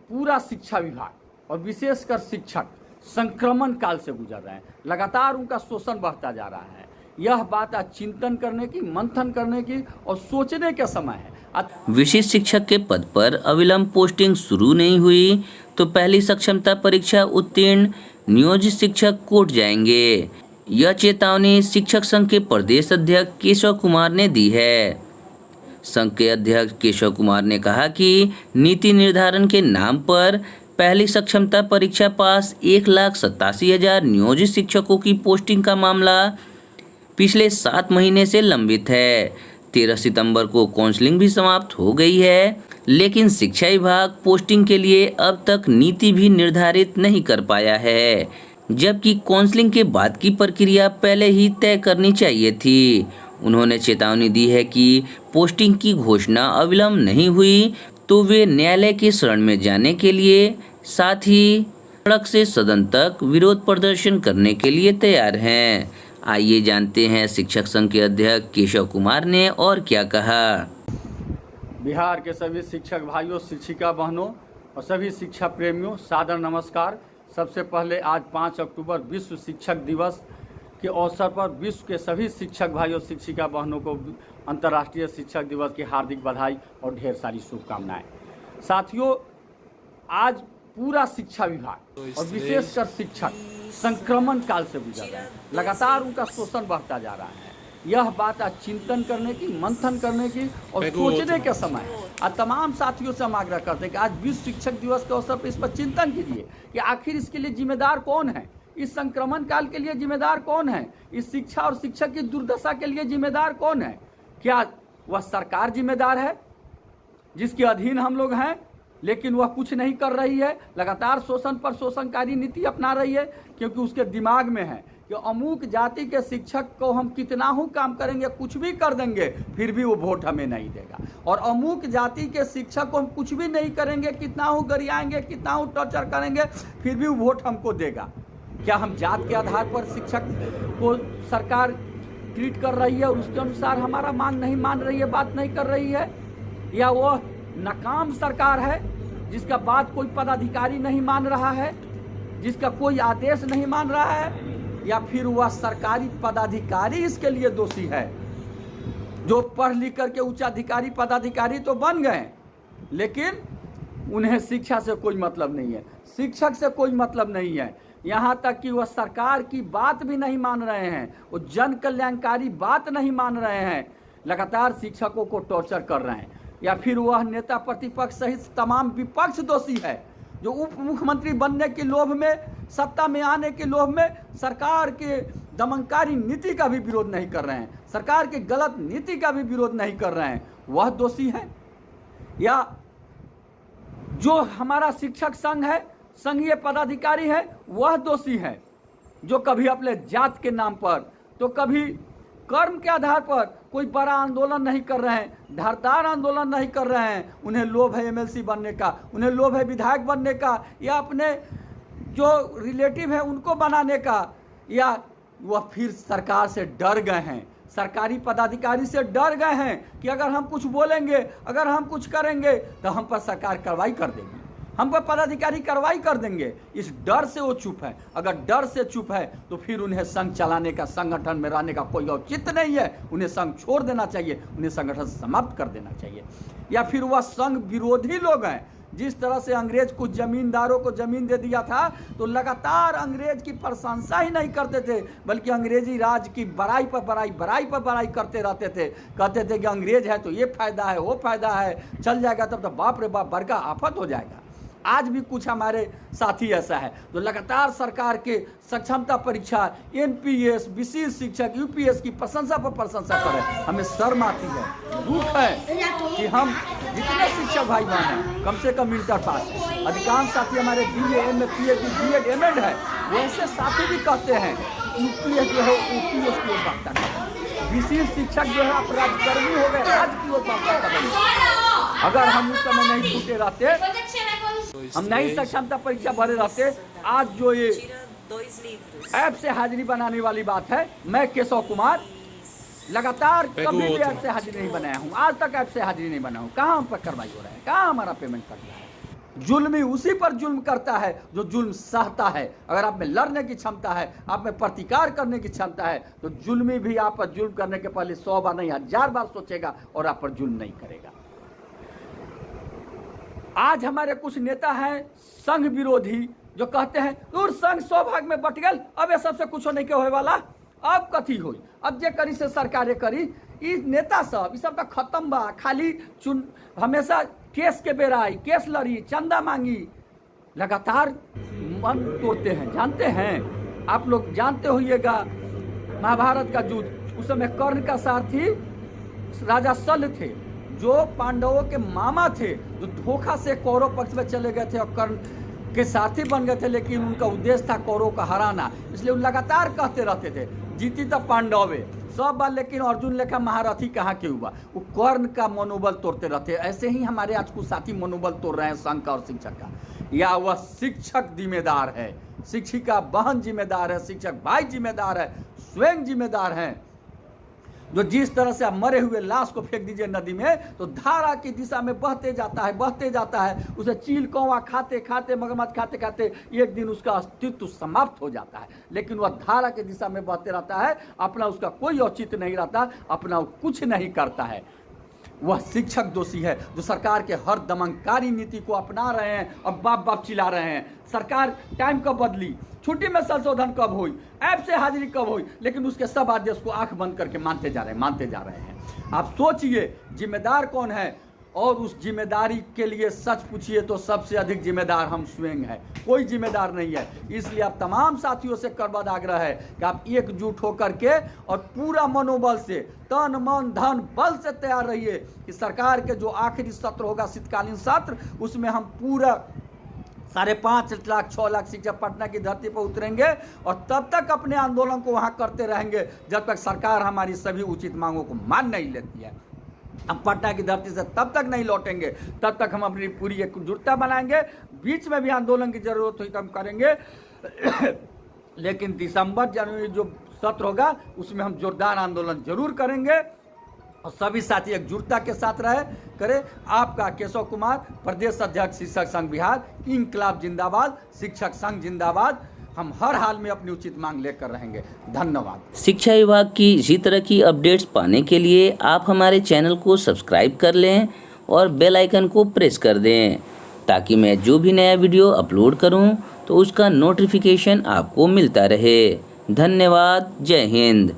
पूरा शिक्षा विभाग और विशेषकर शिक्षक संक्रमण काल से गुजर रहे हैं। लगातार उनका शोषण बढ़ता जा रहा है। यह बात आज चिंतन करने की, मंथन करने की और सोचने का समय है। विशिष्ट शिक्षक के पद पर अविलंब पोस्टिंग शुरू नहीं हुई तो पहली सक्षमता परीक्षा उत्तीर्ण नियोजित शिक्षक कोर्ट जाएंगे। यह चेतावनी शिक्षक संघ के प्रदेश अध्यक्ष केशव कुमार ने दी है। संघ के अध्यक्ष केशव कुमार ने कहा कि नीति निर्धारण के नाम पर पहली सक्षमता परीक्षा पास 1,87,000 नियोजित शिक्षकों की पोस्टिंग का मामला पिछले 7 महीने से लंबित है। 13 सितंबर को काउंसलिंग भी समाप्त हो गई है, लेकिन शिक्षा विभाग पोस्टिंग के लिए अब तक नीति भी निर्धारित नहीं कर पाया है, जबकि काउंसलिंग के बाद की प्रक्रिया पहले ही तय करनी चाहिए थी। उन्होंने चेतावनी दी है कि पोस्टिंग की घोषणा अविलंब नहीं हुई तो वे न्यायालय की शरण में जाने के लिए, साथ ही सड़क से सदन तक विरोध प्रदर्शन करने के लिए तैयार हैं। आइए जानते हैं शिक्षक संघ के अध्यक्ष केशव कुमार ने और क्या कहा। बिहार के सभी शिक्षक भाइयों, शिक्षिका बहनों और सभी शिक्षा प्रेमियों, सादर नमस्कार। सबसे पहले आज 5 अक्टूबर विश्व शिक्षक दिवस के अवसर पर विश्व के सभी शिक्षक भाइयों, शिक्षिका बहनों को अंतर्राष्ट्रीय शिक्षक दिवस की हार्दिक बधाई और ढेर सारी शुभकामनाएं। साथियों, आज पूरा शिक्षा विभाग और विशेषकर शिक्षक संक्रमण काल से गुजर रहे हैं। लगातार उनका शोषण बढ़ता जा रहा है। यह बात आज चिंतन करने की, मंथन करने की और सोचने का समय है। आज तमाम साथियों से हम आग्रह करते हैं कि आज विश्व शिक्षक दिवस के अवसर पर इस पर चिंतन कीजिए कि आखिर इसके लिए जिम्मेदार कौन है, इस संक्रमण काल के लिए जिम्मेदार कौन है, इस शिक्षा और शिक्षक की दुर्दशा के लिए जिम्मेदार कौन है। क्या वह सरकार जिम्मेदार है जिसके अधीन हम लोग हैं, लेकिन वह कुछ नहीं कर रही है, लगातार शोषण पर शोषणकारी नीति अपना रही है, क्योंकि उसके दिमाग में है कि अमुक जाति के शिक्षक को हम कितना ही काम करेंगे, कुछ भी कर देंगे, फिर भी वो वोट हमें नहीं देगा। और अमुक जाति के शिक्षक को हम कुछ भी नहीं करेंगे, कितना ही गरियाएंगे, कितना ही टॉर्चर करेंगे, फिर भी वो वोट हमको देगा। क्या हम जात के आधार पर शिक्षक को सरकार ट्रीट कर रही है और उसके अनुसार हमारा मांग नहीं मान रही है, बात नहीं कर रही है? या वो नाकाम सरकार है जिसका बात कोई पदाधिकारी नहीं मान रहा है, जिसका कोई आदेश नहीं मान रहा है? या फिर वह सरकारी पदाधिकारी इसके लिए दोषी है, जो पढ़ लिख करके उच्चाधिकारी पदाधिकारी तो बन गए, लेकिन उन्हें शिक्षा से कोई मतलब नहीं है, शिक्षक से कोई मतलब नहीं है। यहाँ तक कि वह सरकार की बात भी नहीं मान रहे हैं, वो जन कल्याणकारी बात नहीं मान रहे हैं, लगातार शिक्षकों को टॉर्चर कर रहे हैं। या फिर वह नेता प्रतिपक्ष सहित तमाम विपक्ष दोषी है, जो उप मुख्यमंत्री बनने के लोभ में, सत्ता में आने के लोभ में सरकार के दमनकारी नीति का भी विरोध नहीं कर रहे हैं, सरकार के गलत नीति का भी विरोध नहीं कर रहे हैं, वह दोषी है। या जो हमारा शिक्षक संघ है, संघीय पदाधिकारी है, वह दोषी है, जो कभी अपने जात के नाम पर तो कभी कर्म के आधार पर कोई बड़ा आंदोलन नहीं कर रहे हैं, धारदार आंदोलन नहीं कर रहे हैं। उन्हें लोभ है एमएलसी बनने का, उन्हें लोभ है विधायक बनने का, या अपने जो रिलेटिव है उनको बनाने का, या वह फिर सरकार से डर गए हैं, सरकारी पदाधिकारी से डर गए हैं कि अगर हम कुछ बोलेंगे, अगर हम कुछ करेंगे तो हम पर सरकार कार्रवाई कर देगी, हम पर पदाधिकारी कार्रवाई कर देंगे। इस डर से वो चुप है। अगर डर से चुप है तो फिर उन्हें संघ चलाने का, संगठन में रहने का कोई औचित्य नहीं है। उन्हें संघ छोड़ देना चाहिए, उन्हें संगठन समाप्त कर देना चाहिए। या फिर वह संघ विरोधी लोग हैं। जिस तरह से अंग्रेज कुछ जमींदारों को जमीन दे दिया था, तो लगातार अंग्रेज की प्रशंसा ही नहीं करते थे, बल्कि अंग्रेजी राज की बड़ाई पर बड़ाई, बड़ाई पर बड़ाई करते रहते थे। कहते थे कि अंग्रेज है तो ये फायदा है, वो फायदा है, चल जाएगा तब तो बाप रे बाप बड़का आफत हो जाएगा। आज भी कुछ हमारे साथी ऐसा है, तो लगातार सरकार के सक्षमता परीक्षा, एनपीएस, विशेष शिक्षक, यूपीएस की प्रशंसा पर प्रशंसा करें। हमें शर्म आती है, दुख है कि हम जितने शिक्षक भाई बहन हैं, कम से कम इंटर पास है। अधिकांश साथी हमारे BA, MA, PhD, BEd, MEd है। वैसे साथी भी कहते हैं यूपीएस जो है यूपीएस की ओर बढ़ता है, विशेष शिक्षक जो है अपराधकर्मी हो गए, राज्य की ओर बढ़ता है। अगर हम उस समय नहीं छूटे रहते, हम नई सक्षमता परीक्षा भरे रहते, आज जो ये ऐप से हाजिरी बनाने वाली बात है, मैं केशव कुमार लगातार कभी भी ऐप से हाजिरी नहीं बनाया हूँ, आज तक ऐप से हाजिरी नहीं बना हूँ। कहाँ हम पर कार्रवाई हो रहा है, कहाँ हमारा पेमेंट कर रहा है? जुल्मी उसी पर जुल्म करता है जो जुल्म सहता है। अगर आप में लड़ने की क्षमता है, आप में प्रतिकार करने की क्षमता है, तो जुल्मी भी आप पर जुल्म करने के पहले 100 बार नहीं 1000 बार सोचेगा और आप पर जुल्म नहीं करेगा। आज हमारे कुछ नेता हैं संघ विरोधी, जो कहते हैं दूर संघ 100 भाग में बट गल, अब ये सबसे कुछ नहीं के होए वाला, अब कथी होई, अब जे करी से सरकारे करी। ई नेता सब ई सब का खत्म बा, खाली हमेशा केस के बेराई, केस लड़ी, चंदा मांगी, लगातार मन तोड़ते हैं। जानते हैं आप लोग, जानते होइएगा महाभारत का युद्ध, उस समय कर्ण का सारथी राजा शल्य थे, जो पांडवों के मामा थे, जो धोखा से कौरव पक्ष में चले गए थे और कर्ण के साथी बन गए थे, लेकिन उनका उद्देश्य था कौरव का हराना। इसलिए वो लगातार कहते रहते थे जीती तो पांडवे सब बार, लेकिन अर्जुन लेखा महारथी कहाँ के हुआ। वो कर्ण का मनोबल तोड़ते रहते। ऐसे ही हमारे आज कुछ साथी मनोबल तोड़ रहे हैं संघ का और शिक्षक का। या वह शिक्षक जिम्मेदार है, शिक्षिका बहन जिम्मेदार है, शिक्षक भाई जिम्मेदार है, स्वयं जिम्मेदार हैं। जो जिस तरह से आप मरे हुए लाश को फेंक दीजिए नदी में, तो धारा की दिशा में बहते जाता है, बहते जाता है। उसे चील कौवा खाते खाते, मगरमच्छ खाते खाते एक दिन उसका अस्तित्व समाप्त हो जाता है, लेकिन वह धारा की दिशा में बहते रहता है। अपना उसका कोई औचित्य नहीं रहता, अपना वो कुछ नहीं करता है। वह शिक्षक दोषी है जो सरकार के हर दमनकारी नीति को अपना रहे हैं और बाप बाप चिल्ला रहे हैं। सरकार टाइम कब बदली, छुट्टी में संशोधन कब हुई, ऐप से हाजिरी कब हुई, लेकिन उसके सब आदेश को आंख बंद करके मानते जा रहे हैं। आप सोचिए जिम्मेदार कौन है, और उस जिम्मेदारी के लिए सच पूछिए तो सबसे अधिक जिम्मेदार हम स्वयं हैं, कोई जिम्मेदार नहीं है। इसलिए आप तमाम साथियों से करबद्ध आग्रह है कि आप एकजुट होकर के और पूरा मनोबल से, तन मन धन बल से तैयार रहिए कि सरकार के जो आखिरी सत्र होगा, शीतकालीन सत्र, उसमें हम पूरा 5.5 लाख 6 लाख शिक्षक पटना की धरती पर उतरेंगे और तब तक अपने आंदोलन को वहां करते रहेंगे जब तक सरकार हमारी सभी उचित मांगों को मान नहीं लेती है। हम पटना की धरती से तब तक नहीं लौटेंगे, तब तक हम अपनी पूरी एकजुटता बनाएंगे। बीच में भी आंदोलन की जरूरत हुई तो हम करेंगे, लेकिन दिसंबर जनवरी जो सत्र होगा उसमें हम जोरदार आंदोलन जरूर करेंगे और सभी साथी एकजुटता के साथ करें। आपका केशव कुमार, प्रदेश अध्यक्ष शिक्षक संघ बिहार। इंकलाब जिंदाबाद, शिक्षक संघ जिंदाबाद। हम हर हाल में अपनी उचित मांग लेकर रहेंगे। धन्यवाद। शिक्षा विभाग की इसी तरह की अपडेट्स पाने के लिए आप हमारे चैनल को सब्सक्राइब कर लें और बेल आइकन को प्रेस कर दें, ताकि मैं जो भी नया वीडियो अपलोड करूं तो उसका नोटिफिकेशन आपको मिलता रहे। धन्यवाद। जय हिंद।